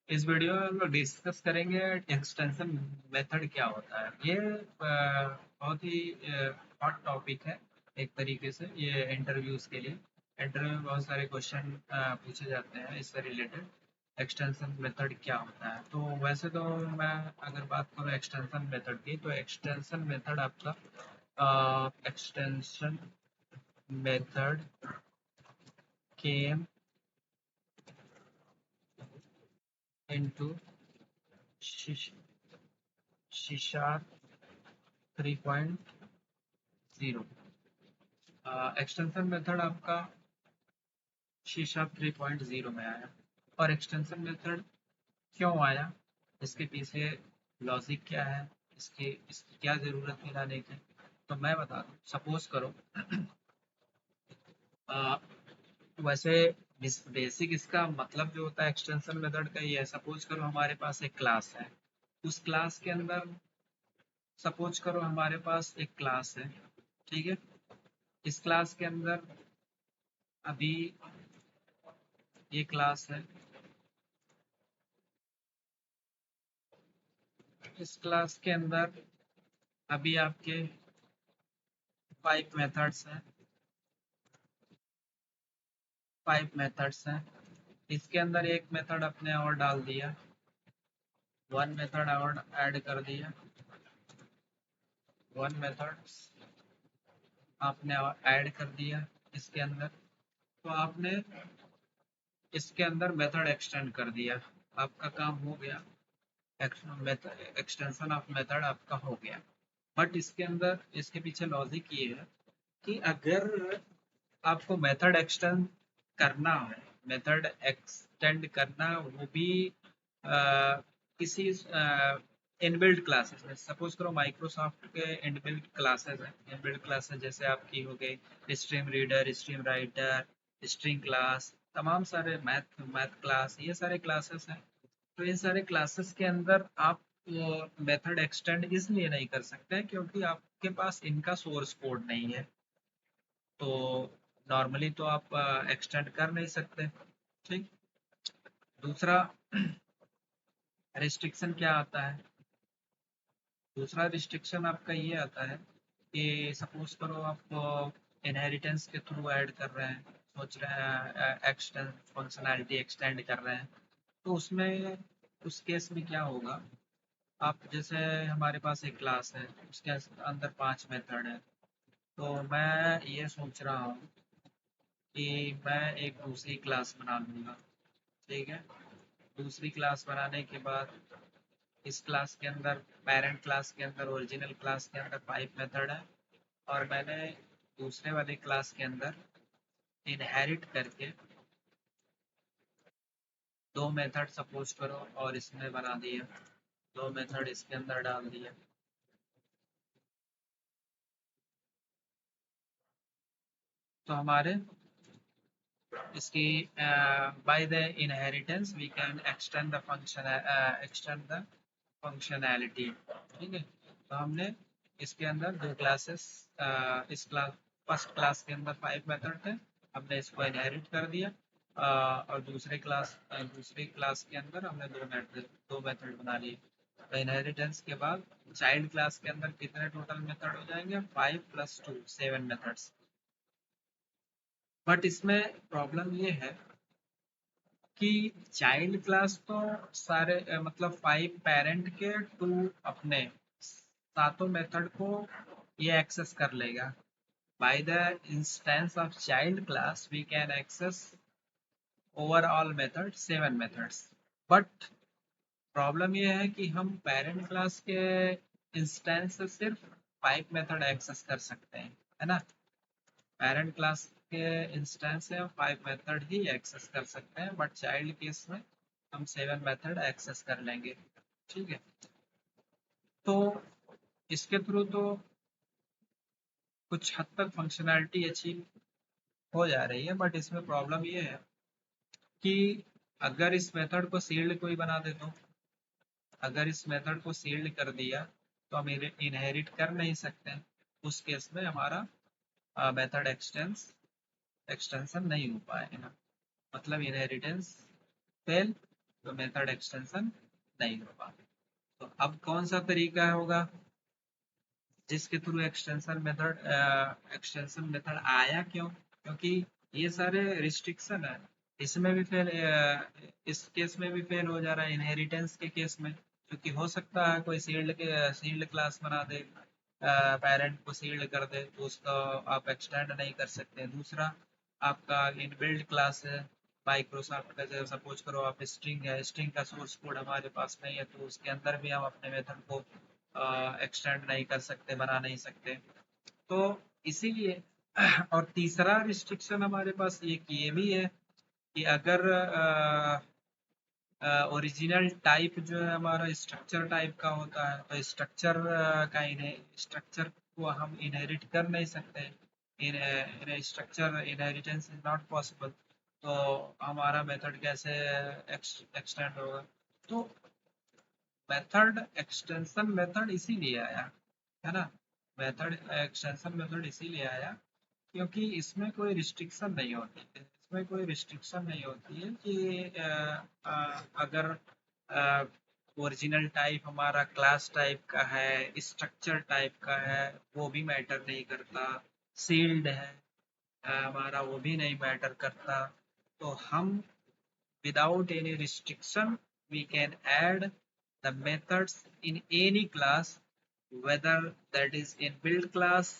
इस वीडियो में हम लोग डिस्कस करेंगे एक्सटेंशन मेथड क्या होता है। ये बहुत ही हॉट टॉपिक है एक तरीके से। ये इंटरव्यूज के लिए, इंटरव्यू में बहुत सारे क्वेश्चन पूछे जाते हैं इससे रिलेटेड। एक्सटेंशन मेथड क्या होता है? तो वैसे तो मैं अगर बात करूँ एक्सटेंशन मेथड की, तो एक्सटेंशन मेथड आपका एक्सटेंशन मेथड केम इनटू शीशा 3.0। एक्सटेंशन मेथड आपका शीशा 3.0 में आया। और एक्सटेंशन मेथड क्यों आया, इसके पीछे लॉजिक क्या है, इसकी क्या ज़रूरत थी लाने की, तो मैं बता दूं। सपोज करो अ, वैसे बेसिक इसका मतलब जो होता है एक्सटेंशन मेथड का ये है। सपोज करो हमारे पास एक क्लास है, उस क्लास के अंदर सपोज करो हमारे पास एक क्लास है, ठीक है। इस क्लास के अंदर अभी ये क्लास है, इस क्लास के अंदर अभी आपके 5 मेथड्स हैं, 5 मेथड्स हैं। इसके अंदर एक मेथड अपने और डाल दिया, 1 मेथड और ऐड कर दिया, 1 मेथड्स आपने और ऐड कर दिया इसके अंदर। तो आपने इसके अंदर मेथड एक्सटेंड कर दिया, आपका काम हो गया। एक्सटेंशन ऑफ मेथड आपका हो गया। बट इसके अंदर इसके पीछे लॉजिक ये है कि अगर आपको मेथड एक्सटेंड करना है, मेथड एक्सटेंड करना वो भी किसी इनबिल्ट क्लासेस में। सपोज करो माइक्रोसॉफ्ट के इनबिल्ट क्लासेस हैं, इनबिल्ट क्लासेस जैसे आपकी हो गई stream reader, stream writer, string class, तमाम सारे मैथ क्लास, ये सारे क्लासेस हैं। तो इन सारे क्लासेस के अंदर आप मेथड एक्सटेंड इसलिए नहीं कर सकते हैं क्योंकि आपके पास इनका सोर्स कोड नहीं है। तो नॉर्मली तो आप एक्सटेंड कर नहीं सकते, ठीक। दूसरा रिस्ट्रिक्शन क्या आता है? दूसरा रिस्ट्रिक्शन आपका ये आता है कि सपोज करो आप इनहेरिटेंस के थ्रू ऐड कर रहे हैं, सोच रहे हैं एक्सटेंड फंक्शनैलिटी एक्सटेंड कर रहे हैं, तो उसमें उस केस में क्या होगा? आप जैसे हमारे पास एक क्लास है, उसके अंदर 5 मेथड है। तो मैं ये सोच रहा हूँ कि मैं एक दूसरी क्लास बना लूँगा, ठीक है। दूसरी क्लास बनाने के बाद इस क्लास के अंदर, पेरेंट क्लास के अंदर, ओरिजिनल क्लास के अंदर 5 मेथड है। और मैंने दूसरे वाली क्लास के अंदर इनहेरिट करके 2 मेथड सपोज करो और इसमें बना दिए, 2 मेथड इसके अंदर डाल दिए। तो हमारे इसकी by the inheritance we can extend the function, extend the functionality, ठीक है। तो हमने इसके अंदर 2 क्लासेस, इस क्लास फर्स्ट क्लास के अंदर 5 मेथड थे, हमने इसको इनहेरिट कर दिया। और दूसरी क्लास के अंदर हमने 2 मेथड बना लिए। तो इनहेरिटेंस के बाद चाइल्ड क्लास के अंदर कितने टोटल मेथड हो जाएंगे? 5 + 2, 7 मेथड्स। बट इसमें प्रॉब्लम ये है कि चाइल्ड क्लास तो सारे मतलब 5 पेरेंट के, 2 अपने, सातों मेथड को ये एक्सेस कर लेगा। By the instance of child class we can access overall method 7 methods. But problem ये है कि हम पेरेंट क्लास के इंस्टेंस से सिर्फ 5 मेथड एक्सेस कर सकते हैं, है ना। पेरेंट क्लास के इंस्टेंस से हम 5 मेथड ही एक्सेस कर सकते हैं, बट चाइल्ड केस में हम 7 मेथड एक्सेस कर लेंगे, ठीक है। तो इसके थ्रू तो कुछ हद तक फंक्शनैलिटी अचीव हो जा रही है, बट इसमें प्रॉब्लम ये है कि अगर इस मेथड को सील्ड कोई बना दे तो, अगर इस मेथड को सील्ड कर दिया तो हम इनहेरिट कर नहीं सकते। उस केस में हमारा मेथड एक्सटेंशन नहीं हो पाएगा, मतलब इनहेरिटेंस फेल तो मेथड एक्सटेंशन नहीं होगा। तो अब कौन सा तरीका होगा जिसके थ्रू एक्सटेंशन मेथड आया? क्यों? क्योंकि ये सारे रिस्ट्रिक्शन है। इसमें भी फेल, इस केस में भी फेल हो जा रहा है, इनहेरिटेंस के केस में। क्योंकि हो सकता है कोई सील्ड क्लास बना दे, पेरेंट को सील्ड कर दे, तो उसका आप एक्सटेंड नहीं कर सकते। दूसरा, आपका इनबिल्ट क्लास है माइक्रोसॉफ्ट का, जैसे सपोज करो आप स्ट्रिंग है, स्ट्रिंग का सोर्स कोड हमारे पास नहीं है, तो उसके अंदर भी हम अपने मेथड को एक्सटेंड नहीं कर सकते, बना नहीं सकते। तो इसीलिए और तीसरा रिस्ट्रिक्शन हमारे पास ये भी है कि अगर ओरिजिनल टाइप जो है हमारा स्ट्रक्चर टाइप का होता है, तो स्ट्रक्चर का स्ट्रक्चर को हम इनहेरिट कर नहीं सकते। इन structure inheritance is not possible. तो हमारा मेथड कैसे एक्सटेंड होगा? तो मेथड एक्सटेंशन मेथड इसीलिए आया, है ना। मेथड एक्सटेंशन मेथड इसीलिए आया क्योंकि इसमें कोई रिस्ट्रिक्शन नहीं होती है। इसमें कोई रिस्ट्रिक्शन नहीं होती है कि अगर ओरिजिनल टाइप हमारा क्लास टाइप का है, स्ट्रक्चर टाइप का है, वो भी मैटर नहीं करता। सील्ड है हमारा, वो भी नहीं मैटर करता। तो हम without any restriction we can add the methods in any class, whether that is in build class,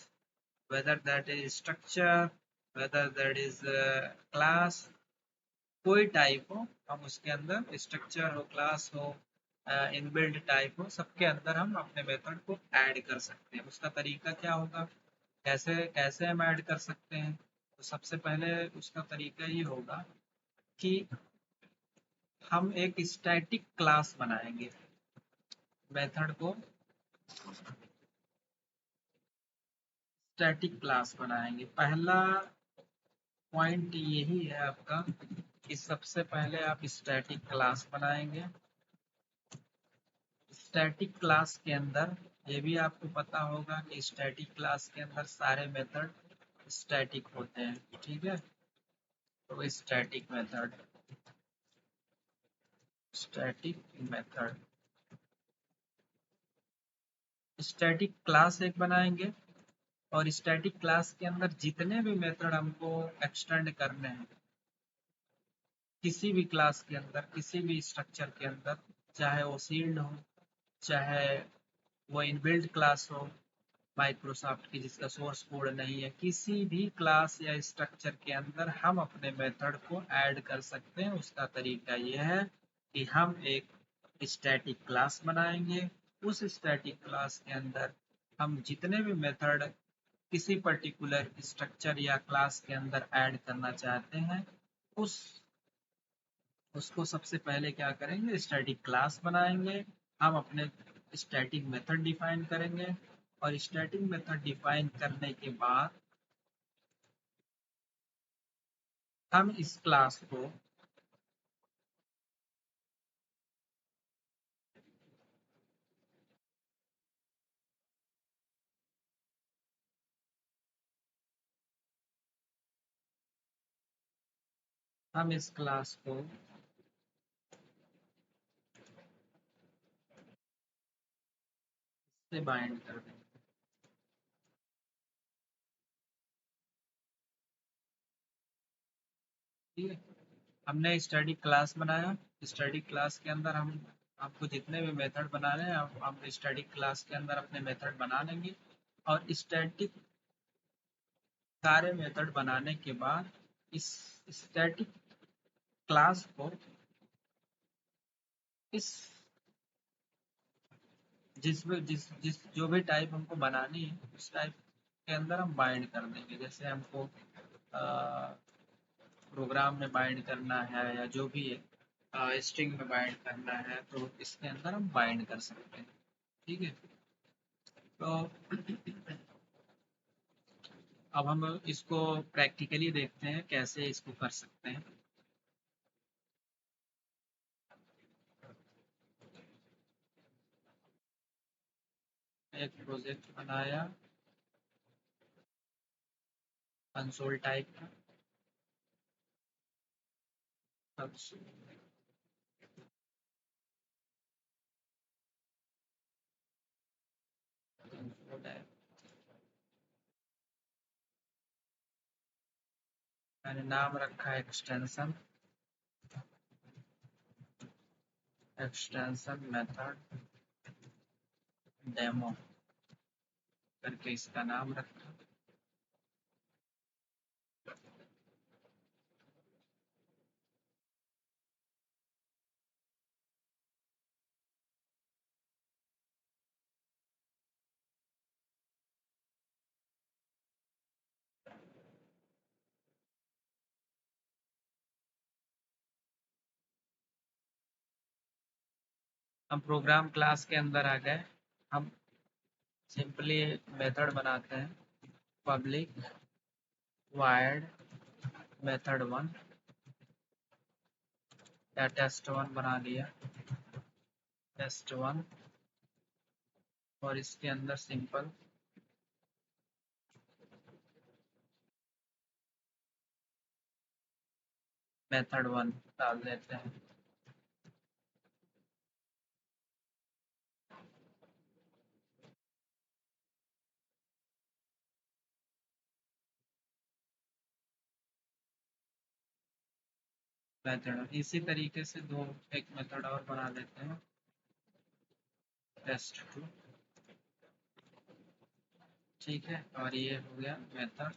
whether that is structure, whether that is class, कोई टाइप हो हम उसके अंदर, स्ट्रक्चर हो, क्लास हो, इनबिल्ड टाइप हो, सबके अंदर हम अपने मेथड को ऐड कर सकते हैं। उसका तरीका क्या होगा, कैसे कैसे हम ऐड कर सकते हैं? तो सबसे पहले उसका तरीका ये होगा कि हम एक स्टैटिक क्लास बनाएंगे। मेथड को स्टैटिक क्लास बनाएंगे। पहला पॉइंट यही है आपका कि सबसे पहले आप स्टैटिक क्लास बनाएंगे। स्टैटिक क्लास के अंदर ये भी आपको पता होगा कि स्टैटिक क्लास के अंदर सारे मेथड स्टैटिक होते हैं, ठीक है। तो स्टैटिक मेथड स्टैटिक क्लास एक बनाएंगे, और स्टैटिक क्लास के अंदर जितने भी मेथड हमको एक्सटेंड करने हैं किसी भी क्लास के अंदर, किसी भी स्ट्रक्चर के अंदर, चाहे वो सील्ड हो, चाहे वो इनबिल्ट क्लास हो माइक्रोसॉफ्ट की जिसका सोर्स कोड नहीं है, किसी भी क्लास या स्ट्रक्चर के अंदर हम अपने मेथड को ऐड कर सकते हैं। उसका तरीका यह है कि हम एक स्टैटिक क्लास बनाएंगे। उस स्टैटिक क्लास के अंदर हम जितने भी मेथड किसी पर्टिकुलर स्ट्रक्चर या क्लास के अंदर ऐड करना चाहते हैं, उस उसको सबसे पहले क्या करेंगे, स्टैटिक क्लास बनाएंगे। हम अपने स्टैटिक मेथड डिफाइन करेंगे, और स्टैटिक मेथड डिफाइन करने के बाद हम इस क्लास को हम इस क्लास को से बाइंड कर देंगे, ठीक है। हमने स्टैटिक क्लास बनाया। स्टैटिक क्लास के अंदर हम आपको जितने भी मेथड बनाने हैं हम स्टैटिक क्लास के अंदर अपने मेथड बना लेंगे। और स्टैटिक सारे मेथड बनाने के बाद इस स्टैटिक क्लास को इस जिस जो भी टाइप हमको बनानी है उस टाइप के अंदर हम बाइंड कर देंगे। जैसे हमको प्रोग्राम में बाइंड करना है या जो भी है स्ट्रिंग में बाइंड करना है, तो इसके अंदर हम बाइंड कर सकते हैं, ठीक है। तो अब हम इसको प्रैक्टिकली देखते हैं कैसे इसको कर सकते हैं। एक प्रोजेक्ट बनाया कंसोल टाइप का। मैंने नाम रखा है एक्सटेंशन मेथड डेमो करके इसका नाम रखा। हम प्रोग्राम क्लास के अंदर आ गए। हम सिंपली मेथड बनाते हैं, पब्लिक वायर्ड मेथड वन या टेस्ट वन बना लिया, टेस्ट वन, और इसके अंदर सिंपल मेथड वन डाल देते हैं। मेथड इसी तरीके से एक मेथड और बना देते हैं, टेस्ट टू। ठीक है, और ये हो गया मेथड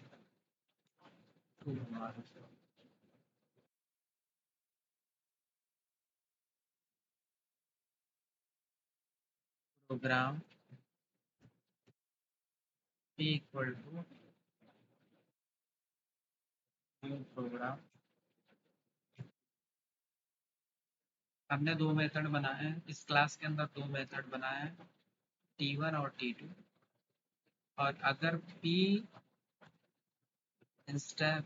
टू हमारा। Program p equal to new program. हमने दो मेथड बनाए हैं इस क्लास के अंदर, दो मेथड बनाए हैं, T1 और T2। और अगर p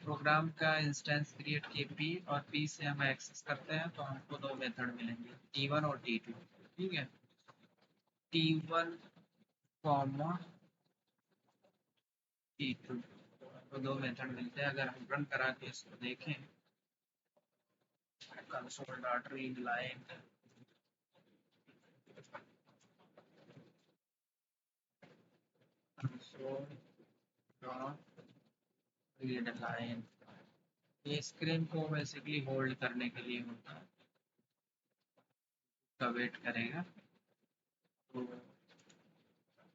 प्रोग्राम का इंस्टेंस क्रिएट किए p और p से हम एक्सेस करते हैं तो हमको दो मेथड मिलेंगे, T1 और T2। ठीक है, T1 कॉमा T2, तो दो मेथड मिलते हैं। अगर हम रन करा के इसको देखें, console dot read line, console dot read line, ये स्क्रीन को बेसिकली होल्ड करने के लिए होता है, का वेट करेगा। तो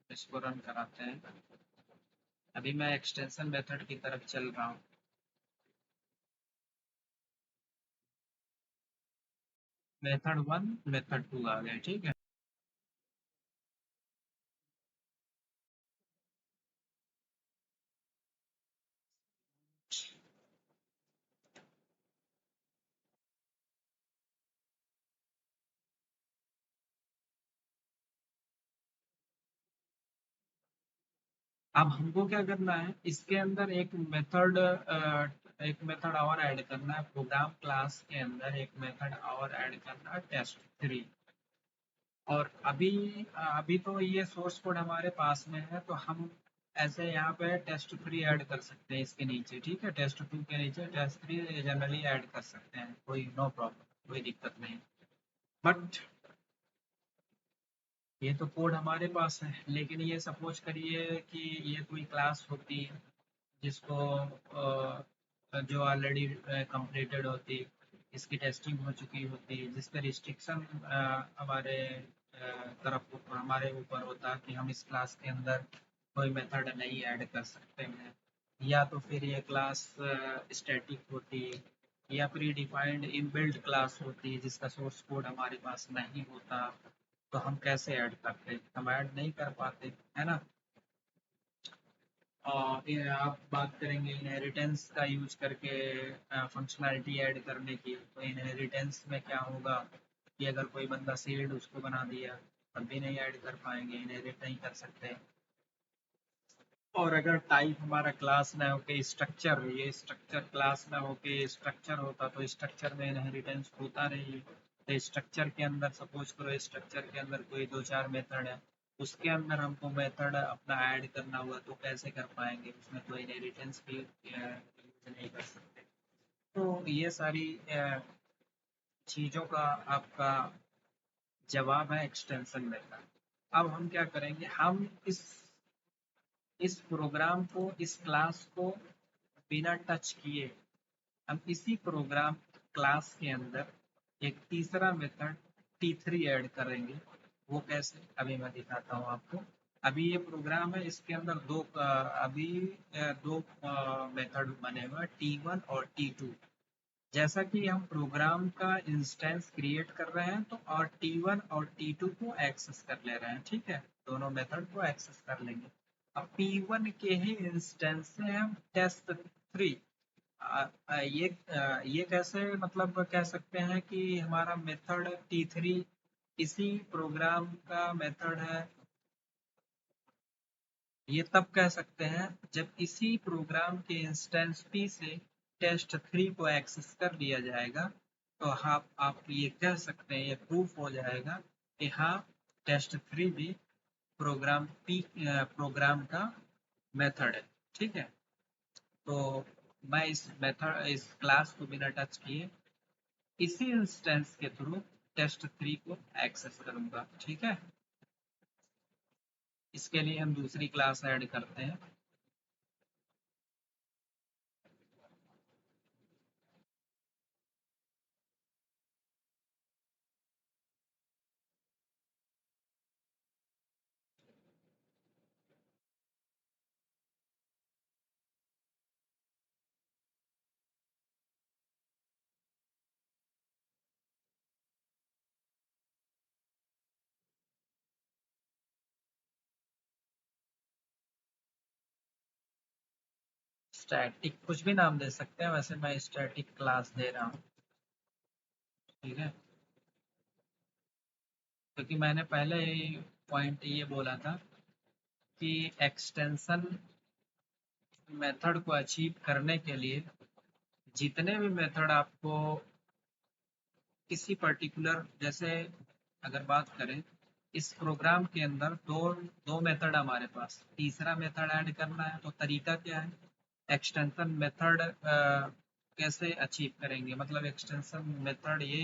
इसको रन कराते हैं। अभी मैं एक्सटेंशन मेथड की तरफ चल रहा हूँ। मेथड वन मेथड टू आ गए। ठीक है, अब हमको क्या करना है, इसके अंदर एक मेथड और ऐड करना है। प्रोग्राम क्लास के अंदर एक मेथड और ऐड करना है, टेस्ट थ्री। और अभी तो ये सोर्स कोड हमारे पास में है, तो हम ऐसे यहाँ पे टेस्ट थ्री ऐड कर सकते हैं इसके नीचे। ठीक है, टेस्ट टू के नीचे टेस्ट थ्री जनरली ऐड कर सकते हैं, कोई नो प्रॉब्लम, कोई दिक्कत नहीं। बट ये तो कोड हमारे पास है, लेकिन ये सपोज करिए कि ये कोई क्लास होती है जिसको जो ऑलरेडी कंप्लीटेड होती, इसकी टेस्टिंग हो चुकी होती, जिस पर रिस्ट्रिक्शन हमारे हमारे ऊपर होता कि हम इस क्लास के अंदर कोई मेथड नहीं ऐड कर सकते हैं, या तो फिर ये क्लास स्टैटिक होती, या प्री डिफाइंड इनबिल्ट क्लास होती जिसका सोर्स कोड हमारे पास नहीं होता, तो हम कैसे ऐड करते, हम ऐड नहीं कर पाते, है ना। और ये आप बात करेंगे इनहेरिटेंस का यूज करके फंक्शनैलिटी ऐड करने की, तो इनहेरिटेंस में क्या होगा कि अगर कोई बंदा सीड उसको बना दिया तब भी नहीं ऐड कर पाएंगे, इनहेरिट नहीं कर सकते। और अगर टाइप हमारा क्लास ना हो के स्ट्रक्चर, ये स्ट्रक्चर क्लास ना हो के स्ट्रक्चर होता तो स्ट्रक्चर में इनहेरिटेंस होता नहीं। तो स्ट्रक्चर के अंदर सपोज करो, स्ट्रक्चर के अंदर कोई दो चार मेथड है, उसके अंदर हमको मेथड अपना ऐड करना हुआ तो कैसे कर पाएंगे, उसमें तो इनहेरिटेंस भी यूज नहीं कर सकते। तो ये सारी चीज़ों का आपका जवाब है एक्सटेंशन मेथड। अब हम क्या करेंगे, हम इस प्रोग्राम को, इस क्लास को बिना टच किए हम इसी प्रोग्राम क्लास के अंदर एक तीसरा मेथड T3 ऐड करेंगे। वो कैसे, अभी मैं दिखाता हूँ आपको। अभी ये प्रोग्राम है, इसके अंदर दो मेथड बने हुए हैं, T1 और T2। जैसा कि हम प्रोग्राम का इंस्टेंस क्रिएट कर रहे हैं तो और T1 और T2 को एक्सेस कर ले रहे हैं, ठीक है, दोनों मेथड को एक्सेस कर लेंगे। अब P1 के ही इंस्टेंस से हम टेस्ट3, ये कैसे मतलब कह सकते हैं कि हमारा मेथड T3 इसी प्रोग्राम का मेथड है। ये तब कह सकते हैं जब इसी प्रोग्राम के इंस्टेंस P से टेस्ट3 को एक्सेस कर लिया जाएगा, तो आप ये कह सकते हैं, ये प्रूफ हो जाएगा कि हाँ, टेस्ट3 भी प्रोग्राम का मेथड है, ठीक है। तो मैं इस क्लास को बिना टच किए इसी इंस्टेंस के थ्रू टेस्ट3 को एक्सेस करूंगा, ठीक है। इसके लिए हम दूसरी क्लास ऐड करते हैं। स्टैटिक कुछ भी नाम दे सकते हैं, वैसे मैं स्टैटिक क्लास दे रहा हूँ, ठीक है, क्योंकि मैंने पहले ही पॉइंट ये बोला था कि एक्सटेंशन मेथड को अचीव करने के लिए जितने भी मेथड आपको किसी पर्टिकुलर, जैसे अगर बात करें इस प्रोग्राम के अंदर दो मेथड हमारे पास, तीसरा मेथड ऐड करना है, तो तरीका क्या है, एक्सटेंशन मेथड कैसे अचीव करेंगे, मतलब एक्सटेंशन मेथड, ये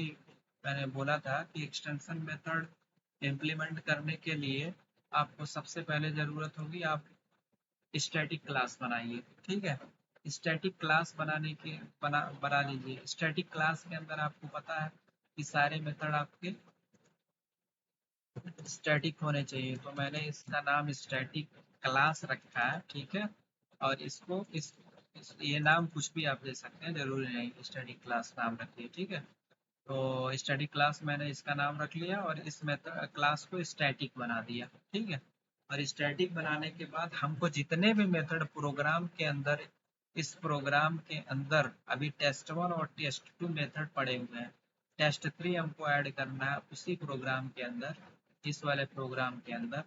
मैंने बोला था कि एक्सटेंशन मेथड इम्प्लीमेंट करने के लिए आपको सबसे पहले ज़रूरत होगी, आप स्टैटिक क्लास बनाइए, ठीक है। स्टैटिक क्लास बना लीजिए। स्टैटिक क्लास के अंदर आपको पता है कि सारे मेथड आपके स्टैटिक होने चाहिए, तो मैंने इसका नाम स्टैटिक क्लास रखा है, ठीक है। और ये नाम कुछ भी आप दे सकते हैं, जरूरी नहीं स्टैटिक क्लास नाम रखिए, ठीक है। तो स्टैटिक क्लास मैंने इसका नाम रख लिया और इस मेथड क्लास को स्टैटिक बना दिया, ठीक है। और स्टैटिक बनाने के बाद हमको जितने भी मेथड प्रोग्राम के अंदर, इस प्रोग्राम के अंदर अभी टेस्ट1 और टेस्ट2 मेथड पड़े हुए हैं, टेस्ट3 हमको ऐड करना है उसी प्रोग्राम के अंदर, इस वाले प्रोग्राम के अंदर।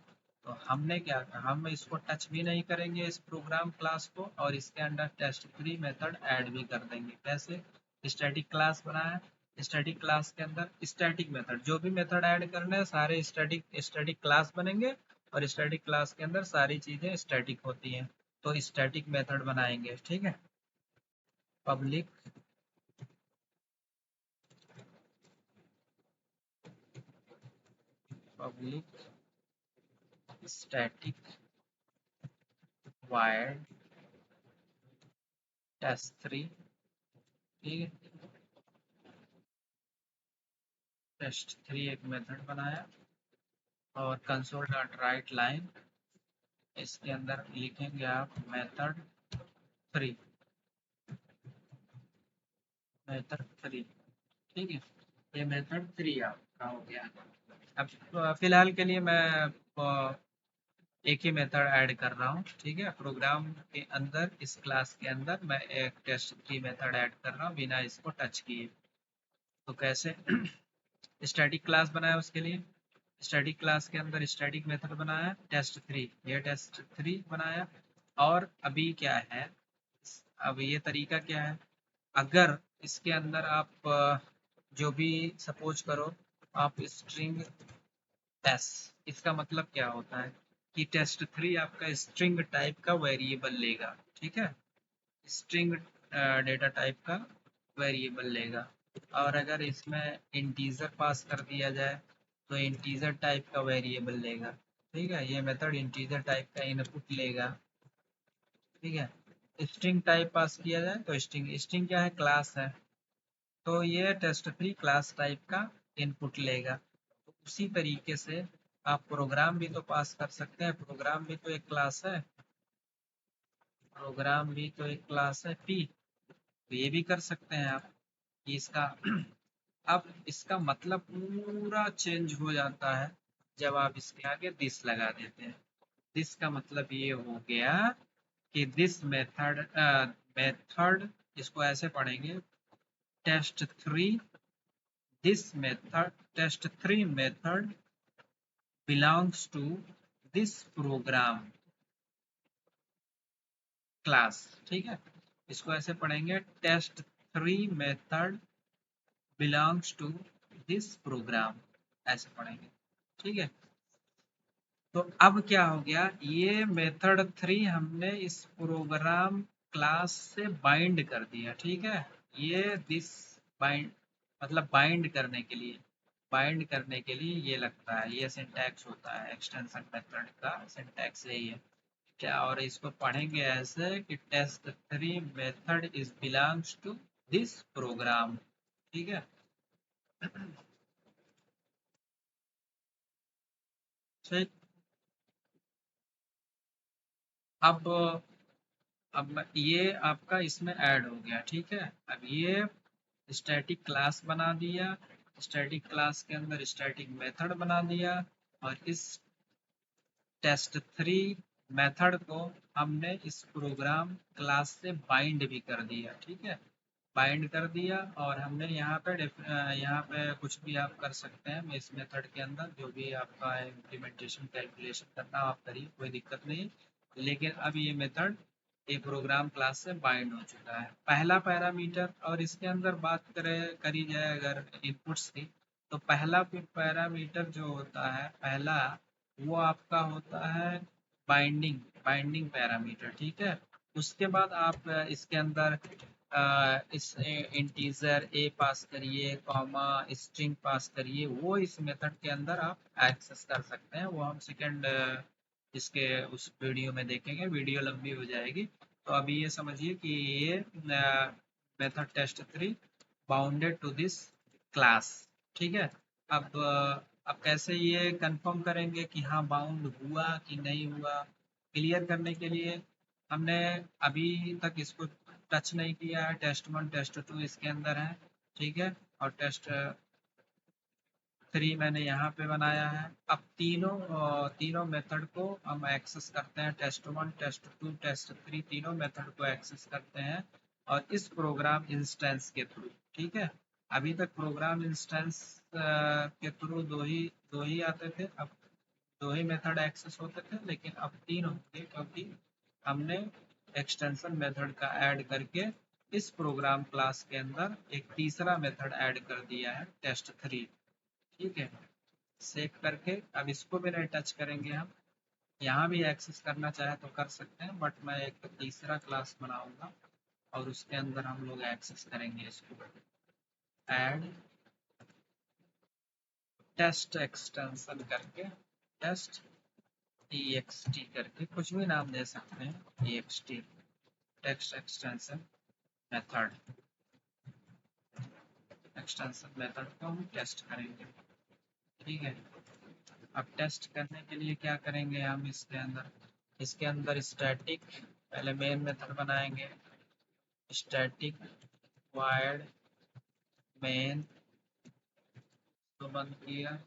तो हमने क्या कहा, हम इसको टच भी नहीं करेंगे इस प्रोग्राम क्लास को, और इसके अंदर टेस्ट3 मेथड ऐड भी कर देंगे। कैसे, स्टैटिक क्लास बनाया, स्टैटिक क्लास के अंदर स्टैटिक मेथड, जो भी मेथड ऐड करने हैं सारे स्टैटिक स्टैटिक क्लास बनेंगे, और स्टैटिक क्लास के अंदर सारी चीज़ें स्टैटिक होती हैं, तो स्टैटिक मेथड बनाएंगे, ठीक है। पब्लिक पब्लिक स्टैटिक वायर्ड टेस्ट3, ठीक है। टेस्ट3 एक मेथड बनाया, और कंसोल डॉट राइट लाइन, इसके अंदर लिखेंगे आप मेथड 3, मेथड 3, ठीक है। ये मेथड 3 आपका हो गया। अब फिलहाल के लिए मैं एक ही मेथड ऐड कर रहा हूँ, ठीक है, प्रोग्राम के अंदर, इस क्लास के अंदर मैं एक टेस्ट3 मेथड ऐड कर रहा हूँ बिना इसको टच किए। तो कैसे, स्टैटिक क्लास बनाया, उसके लिए स्टैटिक क्लास के अंदर स्टैटिक मेथड बनाया टेस्ट3, ये टेस्ट3 बनाया। और अभी क्या है, अब ये तरीका क्या है, अगर इसके अंदर आप जो भी सपोज करो, आप स्ट्रिंग एस, इसका मतलब क्या होता है कि टेस्ट3 आपका स्ट्रिंग टाइप का वेरिएबल लेगा, ठीक है, स्ट्रिंग डेटा टाइप का वेरिएबल लेगा। और अगर इसमें इंटीजर पास कर दिया जाए तो इंटीजर टाइप का वेरिएबल लेगा, ठीक है, ये मेथड इंटीजर टाइप का इनपुट लेगा, ठीक है। स्ट्रिंग टाइप पास किया जाए तो स्ट्रिंग स्ट्रिंग क्या है, क्लास है, तो ये टेस्ट थ्री क्लास टाइप का इनपुट लेगा। तो उसी तरीके से आप प्रोग्राम भी तो पास कर सकते हैं, प्रोग्राम भी तो एक क्लास है, प्रोग्राम भी तो एक क्लास है पी, तो ये भी कर सकते हैं आप कि इसका अब इसका मतलब पूरा चेंज हो जाता है जब आप इसके आगे दिस लगा देते हैं। दिस का मतलब ये हो गया कि दिस मेथड मेथड, इसको ऐसे पढ़ेंगे, test three, this method, test three method belongs to this program class. ठीक है, इसको ऐसे पढ़ेंगे, test three method belongs to this program, ऐसे पढ़ेंगे। ठीक है, तो अब क्या हो गया, ये मेथड थ्री हमने इस प्रोग्राम क्लास से बाइंड कर दिया। ठीक है, ये दिस बाइंड मतलब बाइंड करने के लिए, बाइंड करने के लिए ये लगता है, ये सिंटैक्स होता है एक्सटेंशन मेथड का, सिंटैक्स यही है क्या। और इसको पढ़ेंगे ऐसे कि test three method is belongs to this program. ठीक है, ठीक। अब ये आपका इसमें ऐड हो गया। ठीक है, अब ये स्टैटिक क्लास बना दिया, स्टैटिक क्लास के अंदर स्टैटिक मेथड बना दिया, और इस टेस्ट थ्री मेथड को हमने इस प्रोग्राम क्लास से बाइंड भी कर दिया। ठीक है, बाइंड कर दिया, और हमने यहाँ पे कुछ भी आप कर सकते हैं इस मेथड के अंदर, जो भी आपका इम्प्लीमेंटेशन कैलकुलेशन करना आप करिए, कोई दिक्कत नहीं। लेकिन अब ये मेथड ये प्रोग्राम क्लास से बाइंड हो चुका है, पहला पैरामीटर। और इसके अंदर बात करी जाए अगर इनपुट्स की, तो पहला पैरामीटर जो होता है पहला, वो आपका होता है बाइंडिंग, बाइंडिंग पैरामीटर। ठीक है, उसके बाद आप इसके अंदर इस इंटीजर ए पास करिए, कॉमा स्ट्रिंग पास करिए, वो इस मेथड के अंदर आप एक्सेस कर सकते हैं। वो हम सेकंड इसके उस वीडियो में देखेंगे, वीडियो लंबी हो जाएगी। तो अभी ये समझिए कि ये method test three bounded to this class. ठीक है, अब कैसे ये कंफर्म करेंगे कि हाँ बाउंड हुआ कि नहीं हुआ, क्लियर करने के लिए हमने अभी तक इसको टच नहीं किया है, टेस्ट वन टेस्ट टू इसके अंदर है। ठीक है, और टेस्ट थ्री मैंने यहाँ पे बनाया है। अब तीनों मेथड को हम एक्सेस करते हैं, test one test two test three, तीनों मेथड को एक्सेस करते हैं, और इस प्रोग्राम इंस्टेंस के थ्रू। ठीक है, अभी तक प्रोग्राम इंस्टेंस के थ्रू दो ही आते थे, अब दो ही मेथड एक्सेस होते थे, लेकिन अब तीन होंगे, क्योंकि हमने एक्सटेंशन मेथड का ऐड करके इस प्रोग्राम क्लास के अंदर एक तीसरा मेथड ऐड कर दिया है, टेस्ट थ्री। ठीक है, सेव करके अब इसको भी नहीं टच करेंगे हम, यहाँ भी एक्सेस करना चाहे तो कर सकते हैं, बट मैं एक तीसरा क्लास बनाऊंगा और उसके अंदर हम लोग एक्सेस करेंगे इसको, ऐड टेस्ट एक्सटेंशन करके, टेस्ट EXT करके कुछ भी नाम दे सकते हैं, EXT text extension method, extension method को हम टेस्ट करेंगे। ठीक है, अब टेस्ट करने के लिए क्या करेंगे हम इसके अंदर स्टैटिक, पहले मेन मेथड बनाएंगे, स्टैटिक वायर्ड मेन, तो बंद किया,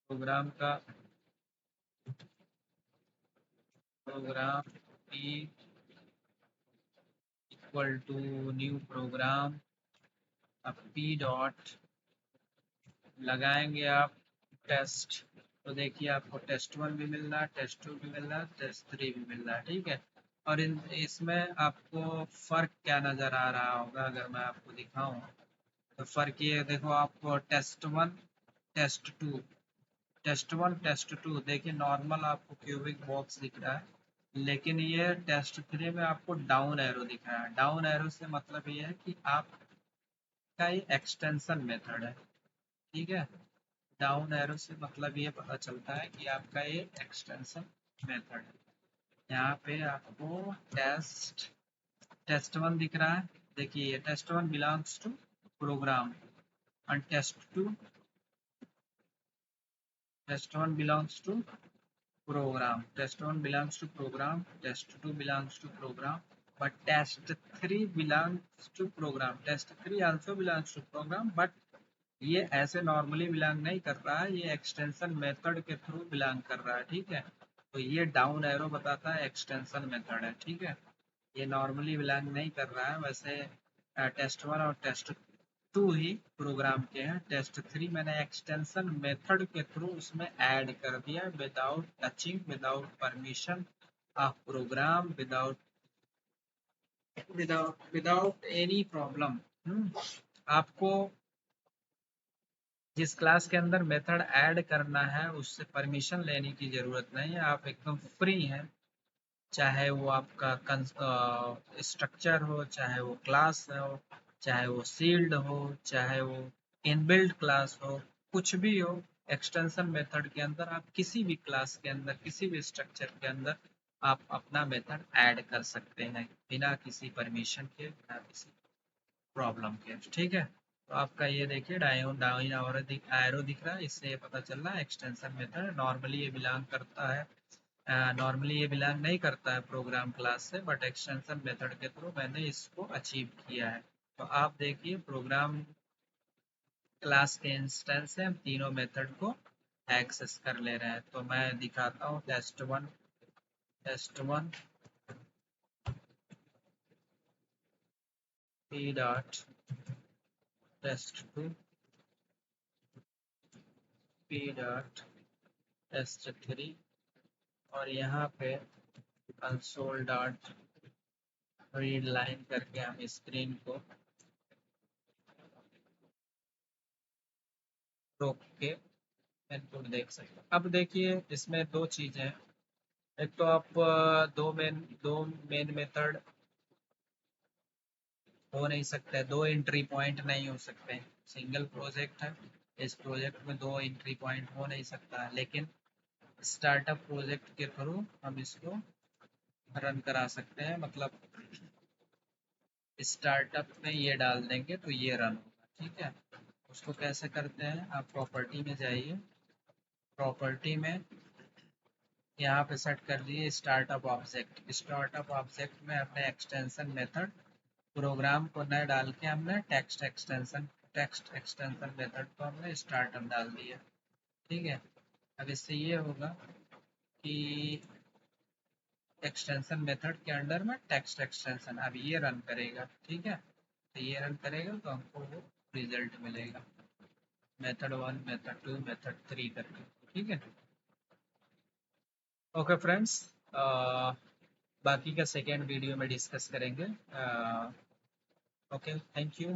प्रोग्राम का program p equal to new program, अब पी डॉट लगाएंगे आप टेस्ट, तो देखिए आपको टेस्ट वन भी मिल रहा है, टेस्ट टू भी मिल रहा है, टेस्ट थ्री भी मिल रहा है। ठीक है, और इसमें आपको फर्क क्या नज़र आ रहा होगा, अगर मैं आपको दिखाऊं तो फर्क ये देखो, आपको test one test two, test one test two देखिए नॉर्मल आपको क्यूबिक बॉक्स दिख रहा है, लेकिन ये टेस्ट थ्री में आपको डाउन एरो दिख रहा है। डाउन एरो से मतलब ये है कि आपका ये एक्सटेंशन मेथड है। ठीक है, डाउन एरो से मतलब ये पता चलता है कि आपका ये एक्सटेंशन मेथड। यहाँ पे आपको टेस्ट 1 दिख रहा है। देखिए test 1 belongs to program and test 1 belongs to test 2 belongs to program, but test 3 belongs to program, test 3 also belongs to program, but ये ऐसे नॉर्मली बिलोंग नहीं कर रहा है, ये एक्सटेंशन मेथड के थ्रू बिलोंग कर रहा है। ठीक है, तो ये डाउन एरो बताता है एक्सटेंशन मेथड है। ठीक है, ये नॉर्मली बिलोंग नहीं कर रहा है। वैसे टेस्ट 1 और टेस्ट 2 ही प्रोग्राम के हैं। टेस्ट 3 मैंने एक्सटेंशन मेथड के थ्रू उसमें ऐड कर दिया, without touching, without permission of program, without any problem. आपको जिस क्लास के अंदर मेथड ऐड करना है उससे परमिशन लेने की ज़रूरत नहीं है, आप एकदम फ्री हैं। चाहे वो आपका स्ट्रक्चर हो, चाहे वो क्लास हो, चाहे वो सील्ड हो, चाहे वो इनबिल्ट क्लास हो, कुछ भी हो, एक्सटेंशन मेथड के अंदर आप किसी भी क्लास के अंदर, किसी भी स्ट्रक्चर के अंदर आप अपना मेथड ऐड कर सकते हैं, बिना किसी परमिशन के, बिना किसी प्रॉब्लम के। ठीक है, तो आपका ये देखिए डाउन डाउन और एरो दिख रहा है, इससे ये पता चल रहा है एक्सटेंशन मेथड नॉर्मली ये बिलोंग करता है, नॉर्मली ये बिलोंग नहीं करता है प्रोग्राम क्लास से, बट एक्सटेंशन मेथड के थ्रू मैंने इसको अचीव किया है। तो आप देखिए प्रोग्राम क्लास के इंस्टेंस से हम तीनों मेथड को एक्सेस कर ले रहे हैं। तो मैं दिखाता हूँ test 1 p dot test 2 p dot test 3, और यहाँ पे कंसोल डॉट रीड लाइन करके हम स्क्रीन को रोक के इनपुट देख सकते हैं। अब देखिए इसमें दो चीज़ें हैं। एक तो आप दो मेन मेथड हो नहीं सकते, दो एंट्री पॉइंट नहीं हो सकते। सिंगल प्रोजेक्ट है, इस प्रोजेक्ट में दो एंट्री पॉइंट हो नहीं सकता, लेकिन स्टार्टअप प्रोजेक्ट के थ्रू हम इसको रन करा सकते हैं। मतलब स्टार्टअप में ये डाल देंगे तो ये रन होगा। ठीक है, उसको कैसे करते हैं, आप प्रॉपर्टी में जाइए, प्रॉपर्टी में यहाँ पे सेट कर दिए स्टार्टअप ऑब्जेक्ट। स्टार्टअप ऑब्जेक्ट में हमने एक्सटेंशन मेथड, प्रोग्राम को न डाल के हमने टेक्स्ट एक्सटेंशन मेथड को हमने स्टार्टअप डाल दिया। ठीक है, अब इससे ये होगा कि एक्सटेंशन मेथड के अंडर में टेक्स्ट एक्सटेंशन अब ये रन करेगा। ठीक है, तो ये रन करेगा तो हमको वो रिजल्ट मिलेगा, मेथड 1, मेथड 2, मेथड 3 करके। ठीक है, ओके फ्रेंड्स, बाकी का सेकेंड वीडियो में डिस्कस करेंगे। Okay, thank you.